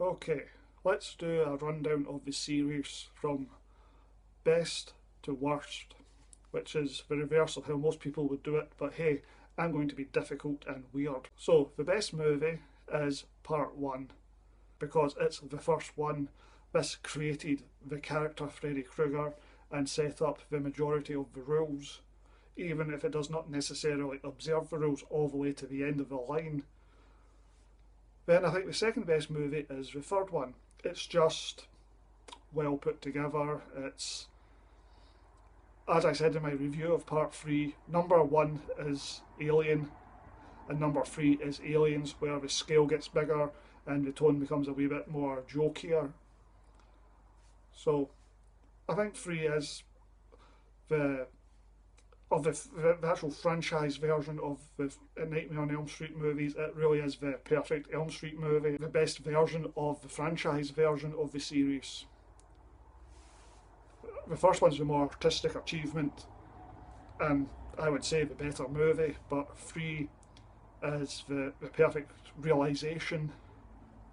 Okay, let's do a rundown of the series from best to worst, which is the reverse of how most people would do it, but hey, I'm going to be difficult and weird. So, the best movie is part one, because it's the first one. This created the character Freddy Krueger and set up the majority of the rules, even if it does not necessarily observe the rules all the way to the end of the line. Then I think the second best movie is the third one. It's just well put together. It's, as I said in my review of part three, number one is Alien and number three is Aliens, where the scale gets bigger and the tone becomes a wee bit more jokier. So I think three is the the actual franchise version of the Nightmare on Elm Street movies. It really is the perfect Elm Street movie, the best version of the franchise version of the series. The first one's the more artistic achievement, and I would say the better movie, but three is the perfect realisation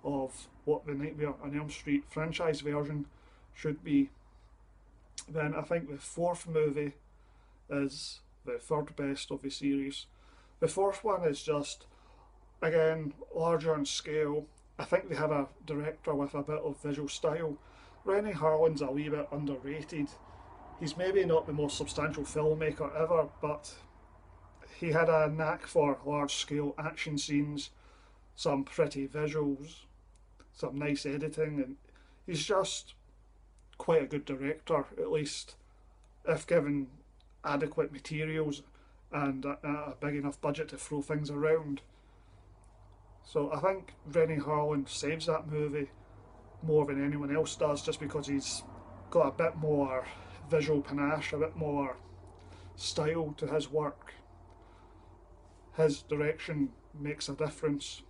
of what the Nightmare on Elm Street franchise version should be. Then I think the fourth movie is the third best of the series. The fourth one is just, again, larger in scale. I think they have a director with a bit of visual style. Rennie Harlin's a wee bit underrated. He's maybe not the most substantial filmmaker ever, but he had a knack for large scale action scenes, some pretty visuals, some nice editing, and he's just quite a good director, at least if given adequate materials and a big enough budget to throw things around. So I think Rennie Harlin saves that movie more than anyone else does, just because he's got a bit more visual panache, a bit more style to his work. His direction makes a difference.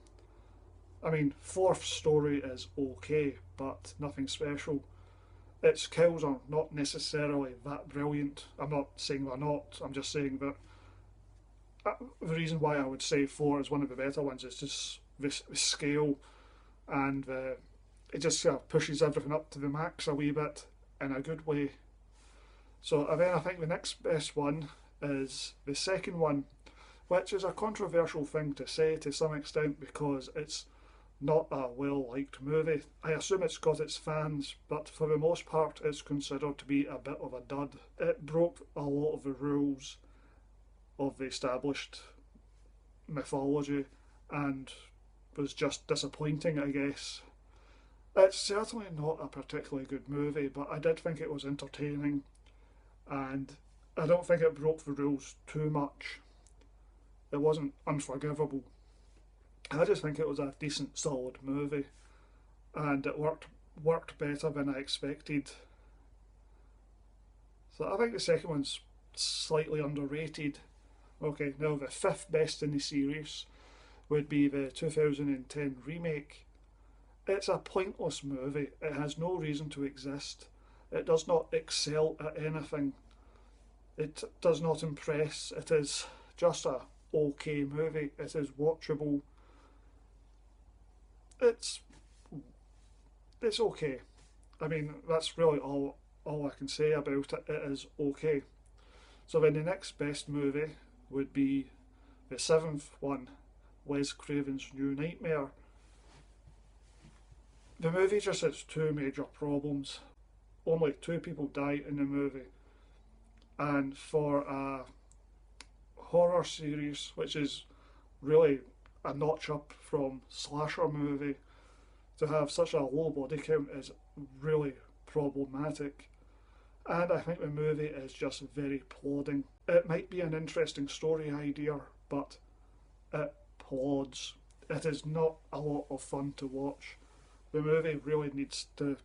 I mean, fourth story is okay, but nothing special. Its kills are not necessarily that brilliant. I'm not saying they're not, I'm just saying that the reason why I would say four is one of the better ones is just the scale, and it just sort of pushes everything up to the max a wee bit in a good way. So then I think the next best one is the second one, which is a controversial thing to say to some extent because it's not a well liked movie. I assume it's got its fans, but for the most part, it's considered to be a bit of a dud. It broke a lot of the rules of the established mythology and was just disappointing, I guess. It's certainly not a particularly good movie, but I did think it was entertaining, and I don't think it broke the rules too much. It wasn't unforgivable. I just think it was a decent, solid movie, and it worked better than I expected. So I think the second one's slightly underrated. Okay, now the fifth best in the series would be the 2010 remake. It's a pointless movie. It has no reason to exist. It does not excel at anything. It does not impress. It is just a okay movie. It is watchable. It's it's okay. I mean, that's really all I can say about it. It is okay. So then the next best movie would be the seventh one, Wes Craven's New Nightmare. The movie just has two major problems. Only two people die in the movie, and for a horror series, which is really a notch up from slasher movie, to have such a low body count is really problematic. And I think the movie is just very plodding. It might be an interesting story idea, but it plods. It is not a lot of fun to watch. The movie really needs to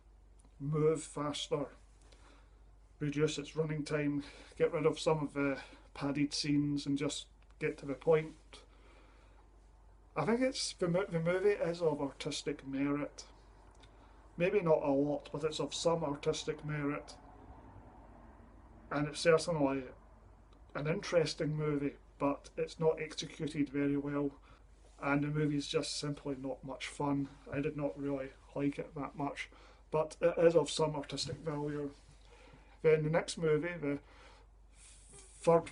move faster, reduce its running time, get rid of some of the padded scenes, and just get to the point. I think the movie is of artistic merit. Maybe not a lot, but it's of some artistic merit, and it's certainly an interesting movie, but it's not executed very well, and the movie's just simply not much fun. I did not really like it that much, but it is of some artistic value. Then the next movie, the third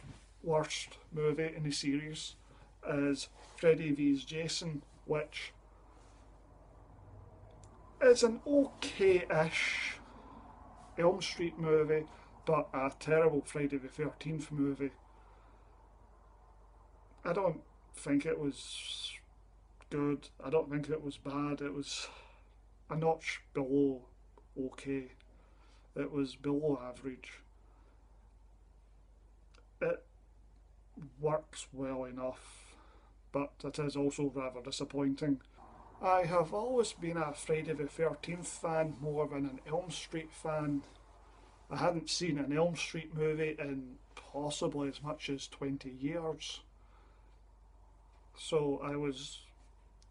worst movie in the series, is Freddy vs Jason, which is an okay-ish Elm Street movie, but a terrible Friday the 13th movie. I don't think it was good. I don't think it was bad. It was a notch below okay. It was below average. It works well enough, but it is also rather disappointing. I have always been a Friday the 13th fan more than an Elm Street fan. I hadn't seen an Elm Street movie in possibly as much as 20 years. So I was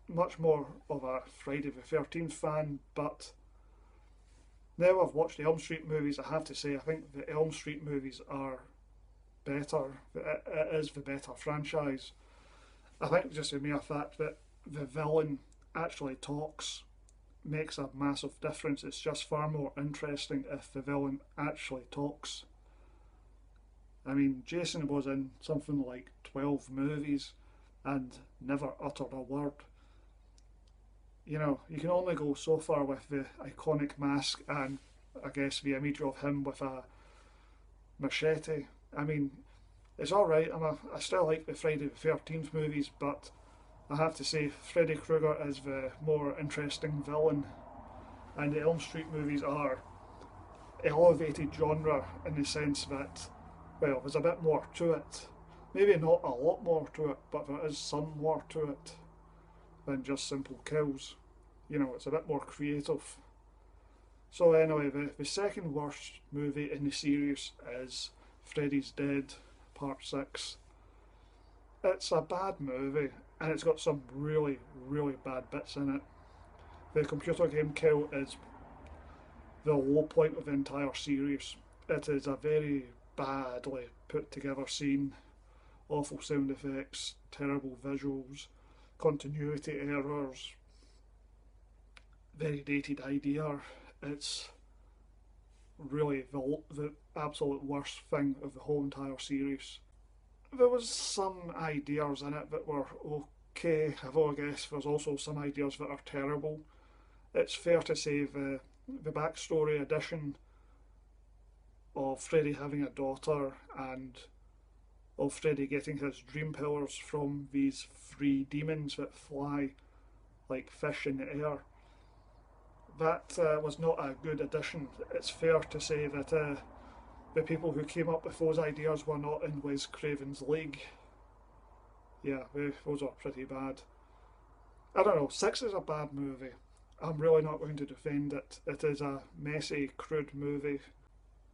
much more of a Friday the 13th fan, but now I've watched the Elm Street movies, I have to say I think the Elm Street movies are better. It is the better franchise. I think just the mere fact that the villain actually talks makes a massive difference. It's just far more interesting if the villain actually talks. I mean, Jason was in something like 12 movies and never uttered a word. You know, you can only go so far with the iconic mask and I guess the image of him with a machete. I mean, it's alright, I still like the Friday the 13th movies, but I have to say Freddy Krueger is the more interesting villain, and the Elm Street movies are elevated genre in the sense that, well, there's a bit more to it. Maybe not a lot more to it, but there is some more to it than just simple kills. You know, it's a bit more creative. So anyway, the second worst movie in the series is Freddy's Dead Part 6. It's a bad movie and it's got some really, really bad bits in it. The computer game kill is the low point of the entire series. It is a very badly put together scene, awful sound effects, terrible visuals, continuity errors, very dated idea. It's really the absolute worst thing of the whole entire series. There was some ideas in it that were okay, although I guess there's also some ideas that are terrible. It's fair to say the backstory addition of Freddy having a daughter and of Freddy getting his dream powers from these three demons that fly like fish in the air. That was not a good addition. It's fair to say that the people who came up with those ideas were not in Wes Craven's league. Yeah, those are pretty bad. I don't know, 6 is a bad movie. I'm really not going to defend it. It is a messy, crude movie.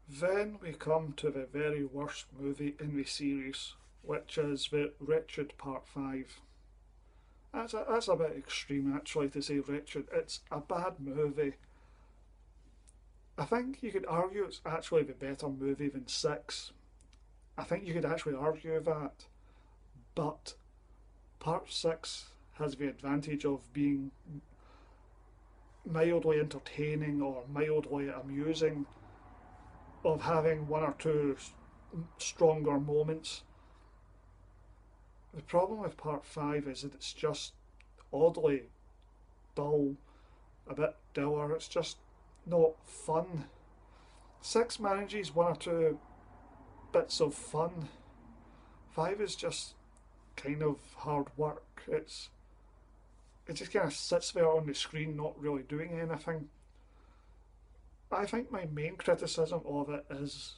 Then we come to the very worst movie in the series, which is the Wretched Part 5. That's a bit extreme actually to say wretched. It's a bad movie. I think you could argue it's actually the better movie than 6. I think you could actually argue that. But Part 6 has the advantage of being mildly entertaining or mildly amusing, of having one or two stronger moments. The problem with Part 5 is that it's just oddly dull, a bit dour, it's just not fun. 6 manages one or two bits of fun. 5 is just kind of hard work. It just kind of sits there on the screen not really doing anything. I think my main criticism of it is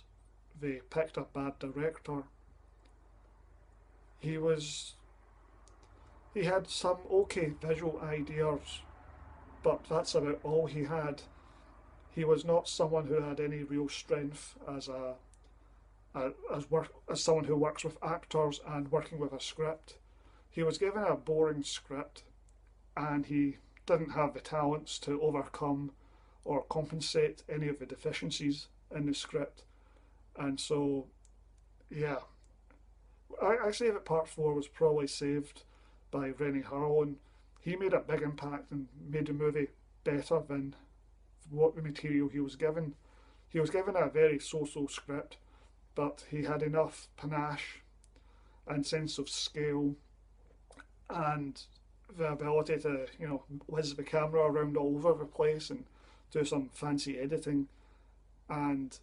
they picked a bad director. He had some okay visual ideas, but that's about all he had. He was not someone who had any real strength as as someone who works with actors and working with a script. He was given a boring script, and he didn't have the talents to overcome or compensate any of the deficiencies in the script. And so, yeah, I say that Part 4 was probably saved by Rennie Harlan. He made a big impact and made the movie better than what the material he was given. He was given a very so-so script, but he had enough panache and sense of scale and the ability to, whiz the camera around all over the place and do some fancy editing. And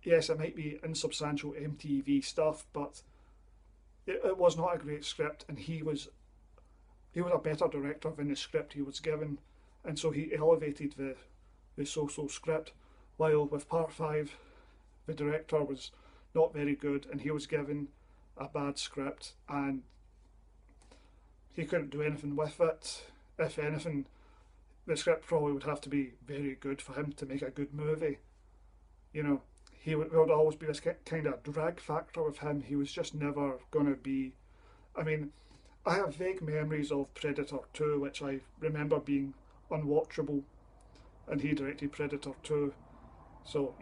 yes, it might be insubstantial MTV stuff, but it was not a great script, and he was a better director than the script he was given, and so he elevated the so-so script. While with Part Five, the director was not very good, and he was given a bad script, and he couldn't do anything with it. If anything, the script probably would have to be very good for him to make a good movie. You know, there would always be this kind of drag factor with him. He was just never going to be. I mean, I have vague memories of Predator 2, which I remember being unwatchable, and he directed Predator 2. So,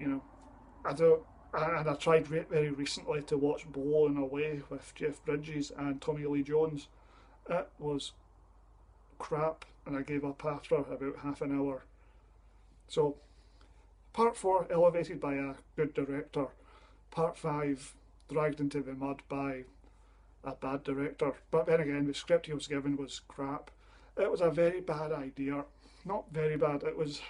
I don't. And I tried very recently to watch Blowing Away with Jeff Bridges and Tommy Lee Jones. It was crap, and I gave up after about half an hour. So, Part 4 elevated by a good director. Part 5 dragged into the mud by a bad director. But then again, the script he was given was crap. It was a very bad idea. Not very bad, it was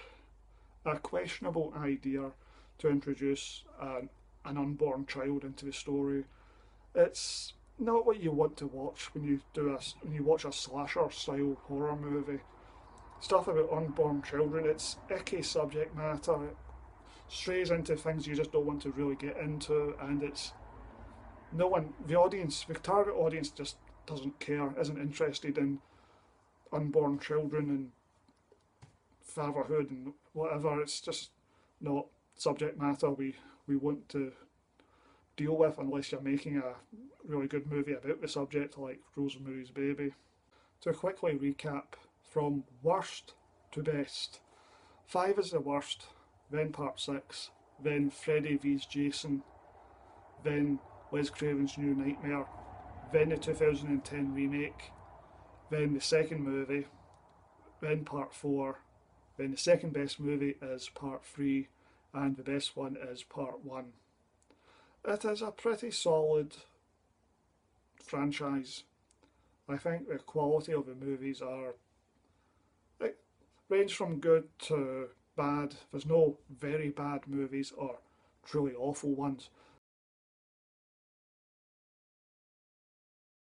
a questionable idea to introduce an unborn child into the story. It's not what you want to watch when you watch a slasher style horror movie. Stuff about unborn children, it's icky subject matter. It strays into things you just don't want to really get into, and it's no one, the target audience just doesn't care, isn't interested in unborn children and fatherhood and whatever. It's just not subject matter we want to deal with unless you're making a really good movie about the subject like Rosemary's Baby. To quickly recap, from worst to best, 5 is the worst, then Part 6, then Freddy vs Jason, then Wes Craven's New Nightmare, then the 2010 remake, then the second movie, then Part 4, then the second best movie is Part 3, and the best one is Part 1. It is a pretty solid franchise. I think the quality of the movies range from good to bad. There's no very bad movies or truly awful ones.